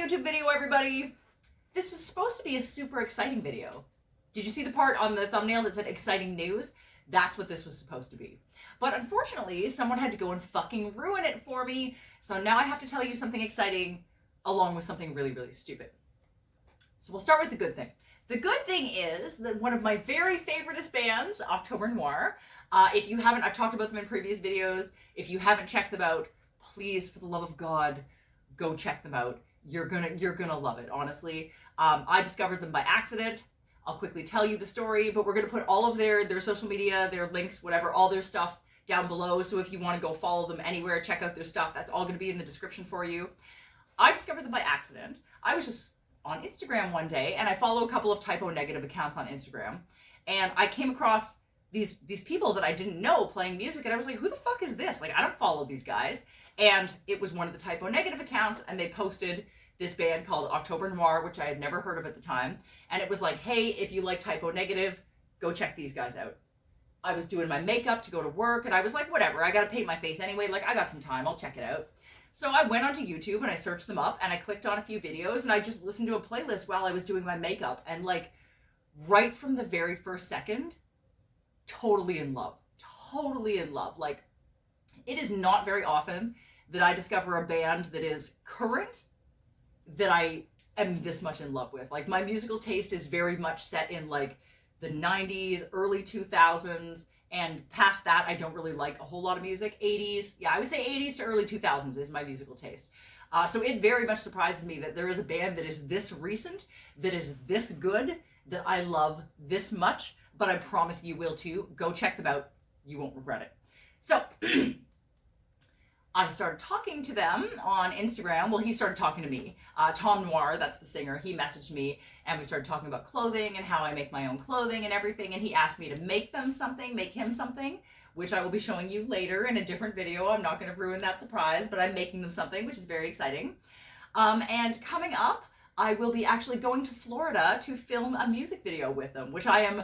YouTube video, everybody. This is supposed to be a super exciting video. Did you see the part on the thumbnail that said exciting news? That's what this was supposed to be. But unfortunately, someone had to go and fucking ruin it for me. So now I have to tell you something exciting along with something really, really stupid. So we'll start with the good thing. The good thing is that one of my very favoriteest bands, October Noir, if you haven't, I've talked about them in previous videos. If you haven't checked them out, please, for the love of God, go check them out. You're gonna love it, honestly. I discovered them by accident. I'll quickly tell you the story, but we're gonna put all of their social media, their links, whatever, all their stuff down below. So if you want to go follow them anywhere, check out their stuff, that's all gonna be in the description for you. I discovered them by accident. I was just on Instagram one day, and I follow a couple of typo negative accounts on Instagram, and I came across these people that I didn't know playing music, and I was like, who the fuck is this? Like, I don't follow these guys. And it was one of the typo negative accounts, and they posted this band called October Noir, which I had never heard of at the time. And it was like, hey, if you like typo negative, go check these guys out. I was doing my makeup to go to work, and I was like, whatever, I gotta paint my face anyway, like, I got some time, I'll check it out. So I went onto YouTube and I searched them up, and I clicked on a few videos, and I just listened to a playlist while I was doing my makeup, and like, right from the very first second, totally in love. Totally in love. Like, it is not very often that I discover a band that is current that I am this much in love with. Like, my musical taste is very much set in like the 90s, early 2000s, and past that I don't really like a whole lot of music. 80s, yeah, I would say 80s to early 2000s is my musical taste. So it very much surprises me that there is a band that is this recent, that is this good, that I love this much, but I promise you will too. Go check them out. You won't regret it. So I started talking to them on Instagram. Well, he started talking to me. Tom Noir, that's the singer, he messaged me, and we started talking about clothing and how I make my own clothing and everything, and he asked me to make him something, which I will be showing you later in a different video. I'm not going to ruin that surprise, but I'm making them something, which is very exciting. And coming up, I will be actually going to Florida to film a music video with them, which I am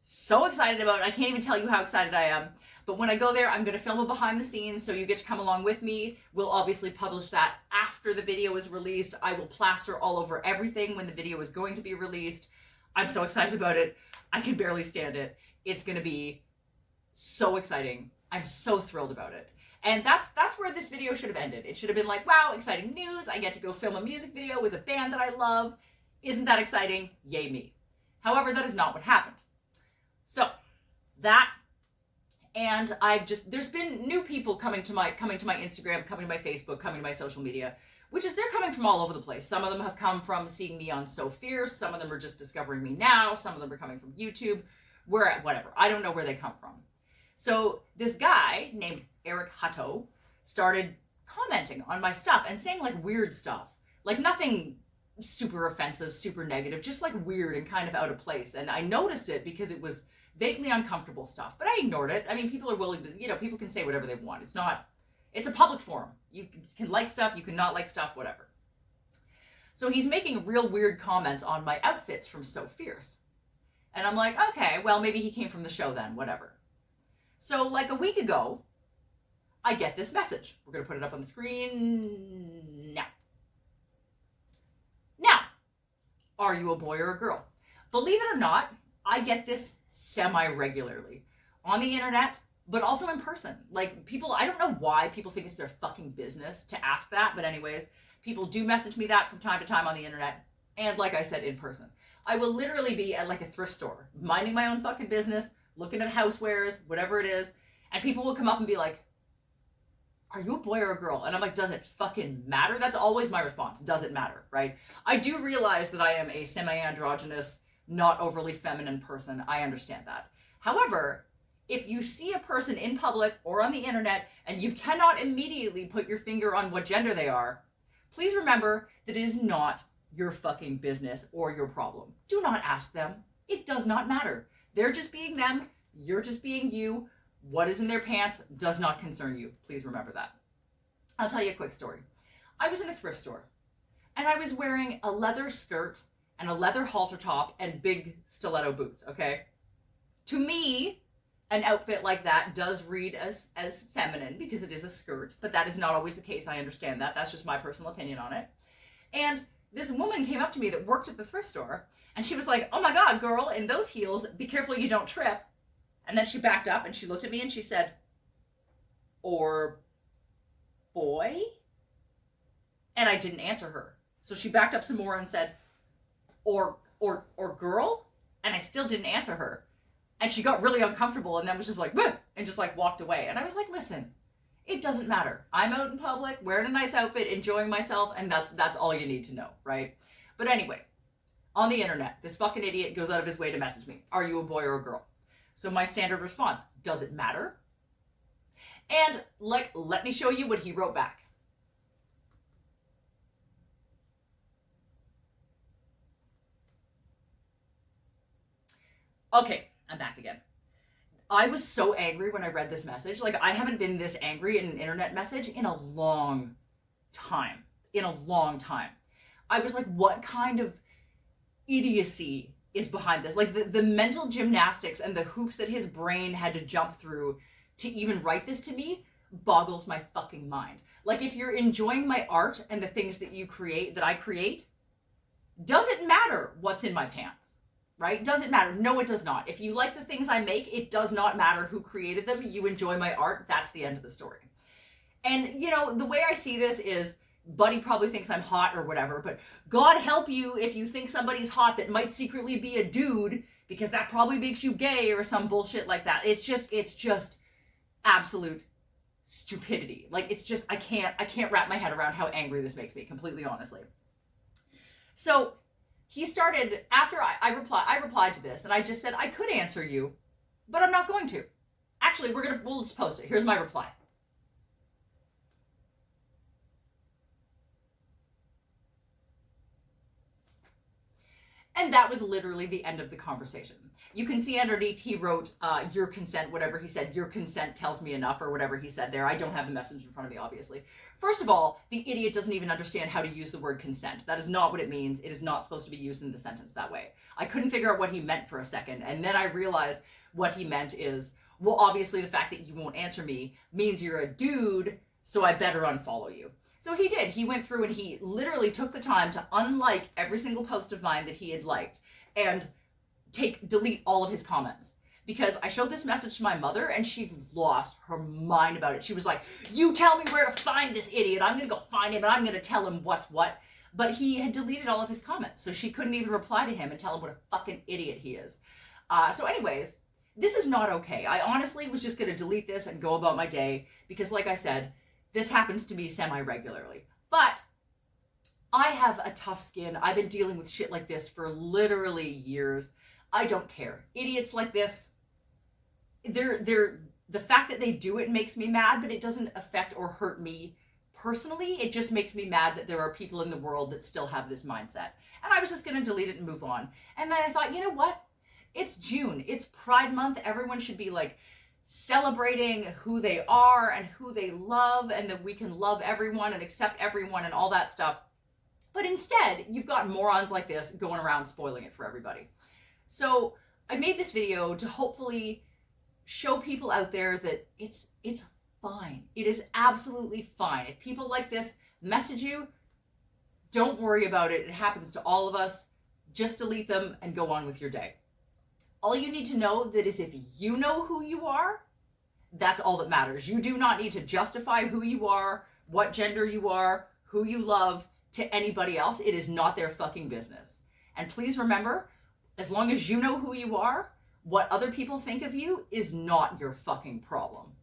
so excited about. I can't even tell you how excited I am. But when I go there, I'm going to film a behind the scenes, so you get to come along with me. We'll obviously publish that after the video is released. I will plaster all over everything when the video is going to be released. I'm so excited about it. I can barely stand it. It's going to be so exciting. I'm so thrilled about it. And that's where this video should have ended. It should have been like, wow, exciting news. I get to go film a music video with a band that I love. Isn't that exciting? Yay me. However, that is not what happened. So that, and there's been new people coming to my Instagram, coming to my Facebook, coming to my social media, they're coming from all over the place. Some of them have come from seeing me on So Fierce. Some of them are just discovering me now. Some of them are coming from YouTube, whatever. I don't know where they come from. So this guy named Eric Hutto started commenting on my stuff and saying like weird stuff, like nothing super offensive, super negative, just like weird and kind of out of place. And I noticed it because it was vaguely uncomfortable stuff, but I ignored it. I mean, people are willing to, people can say whatever they want. It's a public forum. You can like stuff, you can not like stuff, whatever. So he's making real weird comments on my outfits from So Fierce. And I'm like, okay, well, maybe he came from the show then, whatever. So like a week ago, I get this message. We're going to put it up on the screen now. Now, are you a boy or a girl? Believe it or not, I get this semi-regularly on the internet, but also in person. Like, people, I don't know why people think it's their fucking business to ask that, but anyways, people do message me that from time to time on the internet, and like I said, in person. I will literally be at like a thrift store, minding my own fucking business, looking at housewares, whatever it is, and people will come up and be like, are you a boy or a girl? And I'm like, does it fucking matter? That's always my response. Does it matter, right? I do realize that I am a semi-androgynous, not overly feminine person. I understand that. However, if you see a person in public or on the internet and you cannot immediately put your finger on what gender they are, please remember that it is not your fucking business or your problem. Do not ask them. It does not matter. They're just being them. You're just being you. What is in their pants does not concern you. Please remember that. I'll tell you a quick story. I was in a thrift store and I was wearing a leather skirt and a leather halter top and big stiletto boots, okay? To me, an outfit like that does read as feminine because it is a skirt, but that is not always the case. I understand that. That's just my personal opinion on it. And this woman came up to me that worked at the thrift store, and she was like, "Oh my God, girl, in those heels, be careful you don't trip." And then she backed up and she looked at me and she said, "Or boy?" And I didn't answer her. So she backed up some more and said, or girl? And I still didn't answer her. And she got really uncomfortable and then was just like, "Bleh," and just like walked away. And I was like, listen, it doesn't matter. I'm out in public, wearing a nice outfit, enjoying myself, and that's all you need to know, right? But anyway, on the internet, this fucking idiot goes out of his way to message me, "Are you a boy or a girl?" So my standard response, "Does it matter?" And like, let me show you what he wrote back. Okay, I'm back again. I was so angry when I read this message. Like, I haven't been this angry in an internet message in a long time. I was like, what kind of idiocy is behind this? Like, the mental gymnastics and the hoops that his brain had to jump through to even write this to me boggles my fucking mind. Like, if you're enjoying my art and the things that I create, does it matter what's in my pants? Right? Does it matter? No, it does not. If you like the things I make, it does not matter who created them. You enjoy my art. That's the end of the story. And, you know, the way I see this is, Buddy probably thinks I'm hot or whatever, but God help you if you think somebody's hot that might secretly be a dude, because that probably makes you gay or some bullshit like that. It's just absolute stupidity. Like, it's just, I can't wrap my head around how angry this makes me, completely honestly. So he started, after I replied to this, and I just said, I could answer you, but I'm not going to. Actually, we'll just post it. Here's my reply. And that was literally the end of the conversation. You can see underneath he wrote, "Your consent," whatever he said, "Your consent tells me enough," or whatever he said there. I don't have the message in front of me, obviously. First of all, the idiot doesn't even understand how to use the word consent. That is not what it means. It is not supposed to be used in the sentence that way. I couldn't figure out what he meant for a second, and then I realized what he meant is, well, obviously the fact that you won't answer me means you're a dude, so I better unfollow you. So he did. He went through and he literally took the time to unlike every single post of mine that he had liked and delete all of his comments. Because I showed this message to my mother and she lost her mind about it. She was like, "You tell me where to find this idiot. I'm going to go find him and I'm going to tell him what's what." But he had deleted all of his comments, so she couldn't even reply to him and tell him what a fucking idiot he is. So anyways, this is not okay. I honestly was just going to delete this and go about my day because, like I said, this happens to me semi-regularly. But I have a tough skin. I've been dealing with shit like this for literally years. I don't care. Idiots like this, the fact that they do it makes me mad, but it doesn't affect or hurt me personally. It just makes me mad that there are people in the world that still have this mindset. And I was just going to delete it and move on. And then I thought, you know what? It's June. It's Pride Month. Everyone should be like celebrating who they are and who they love, and that we can love everyone and accept everyone and all that stuff. But instead, you've got morons like this going around spoiling it for everybody. So I made this video to hopefully show people out there that it's fine. It is absolutely fine. If people like this message you, don't worry about it. It happens to all of us. Just delete them and go on with your day. All you need to know that is if you know who you are, that's all that matters. You do not need to justify who you are, what gender you are, who you love to anybody else. It is not their fucking business. And please remember, as long as you know who you are, what other people think of you is not your fucking problem.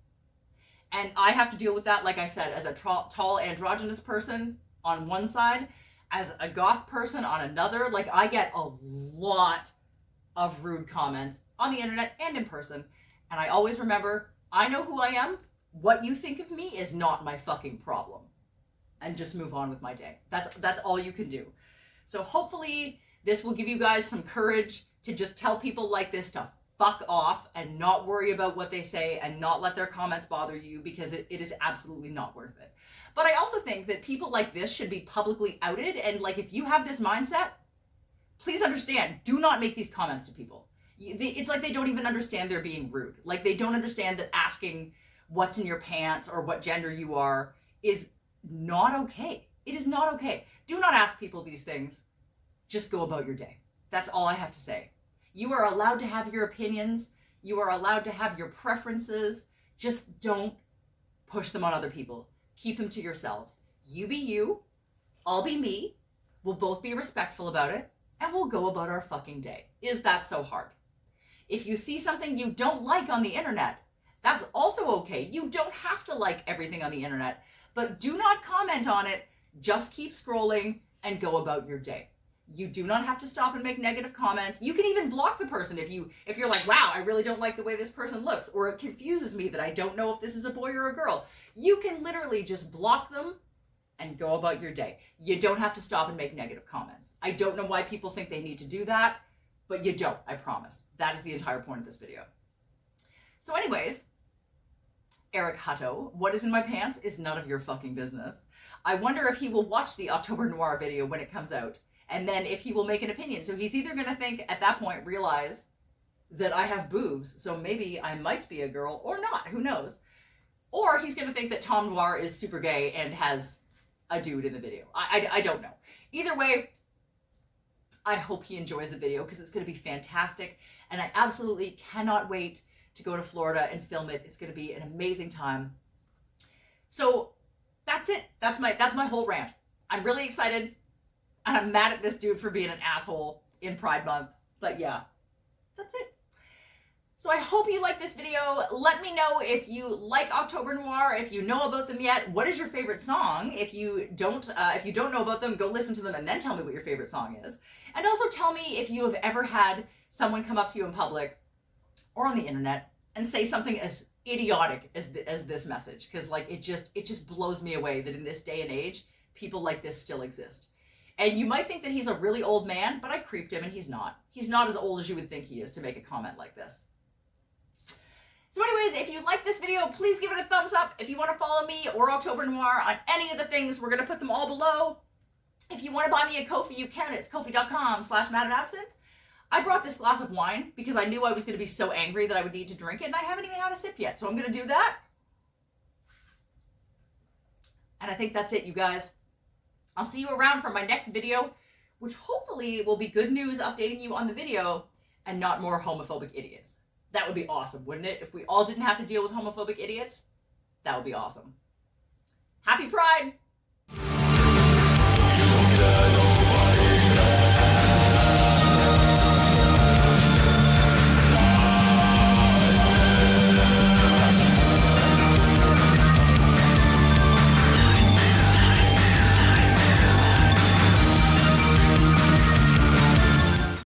And I have to deal with that, like I said, as a tall androgynous person on one side, as a goth person on another. Like, I get a lot of rude comments on the internet and in person. And I always remember, I know who I am. What you think of me is not my fucking problem. And just move on with my day. That's all you can do. So hopefully this will give you guys some courage to just tell people like this to fuck off and not worry about what they say and not let their comments bother you, because it is absolutely not worth it. But I also think that people like this should be publicly outed. And like, if you have this mindset, please understand, do not make these comments to people. It's like they don't even understand they're being rude. Like, they don't understand that asking what's in your pants or what gender you are is not okay. It is not okay. Do not ask people these things. Just go about your day. That's all I have to say. You are allowed to have your opinions. You are allowed to have your preferences. Just don't push them on other people. Keep them to yourselves. You be you. I'll be me. We'll both be respectful about it. And we'll go about our fucking day. Is that so hard? If you see something you don't like on the internet, that's also okay. You don't have to like everything on the internet. But do not comment on it. Just keep scrolling and go about your day. You do not have to stop and make negative comments. You can even block the person if you're like, wow, I really don't like the way this person looks, or it confuses me that I don't know if this is a boy or a girl. You can literally just block them and go about your day. You don't have to stop and make negative comments. I don't know why people think they need to do that, but you don't, I promise. That is the entire point of this video. So anyways, Eric Hutto, what is in my pants is none of your fucking business. I wonder if he will watch the October Noir video when it comes out, and then if he will make an opinion. So he's either going to think, at that point, realize that I have boobs, so maybe I might be a girl, or not, who knows. Or he's going to think that Tom Noir is super gay and has a dude in the video. I don't know. Either way, I hope he enjoys the video because it's going to be fantastic, and I absolutely cannot wait to go to Florida and film it. It's going to be an amazing time. So that's it. That's my whole rant. I'm really excited, and I'm mad at this dude for being an asshole in Pride Month. But yeah, that's it. So I hope you like this video. Let me know if you like October Noir, if you know about them yet. What is your favorite song? If you don't know about them, go listen to them and then tell me what your favorite song is. And also tell me if you have ever had someone come up to you in public or on the internet and say something as idiotic as this message, because like it just blows me away that in this day and age people like this still exist. And you might think that he's a really old man, but I creeped him and he's not as old as you would think he is to make a comment like this. So anyways, if you like this video, please give it a thumbs up. If you want to follow me or October Noir on any of the things, we're going to put them all below. If you want to buy me a Ko-fi, you can. It's kofi.com/madamabsinthe. I brought this glass of wine because I knew I was going to be so angry that I would need to drink it, and I haven't even had a sip yet. So I'm going to do that. And I think that's it, you guys. I'll see you around for my next video, which hopefully will be good news updating you on the video and not more homophobic idiots. That would be awesome, wouldn't it? If we all didn't have to deal with homophobic idiots, that would be awesome. Happy Pride!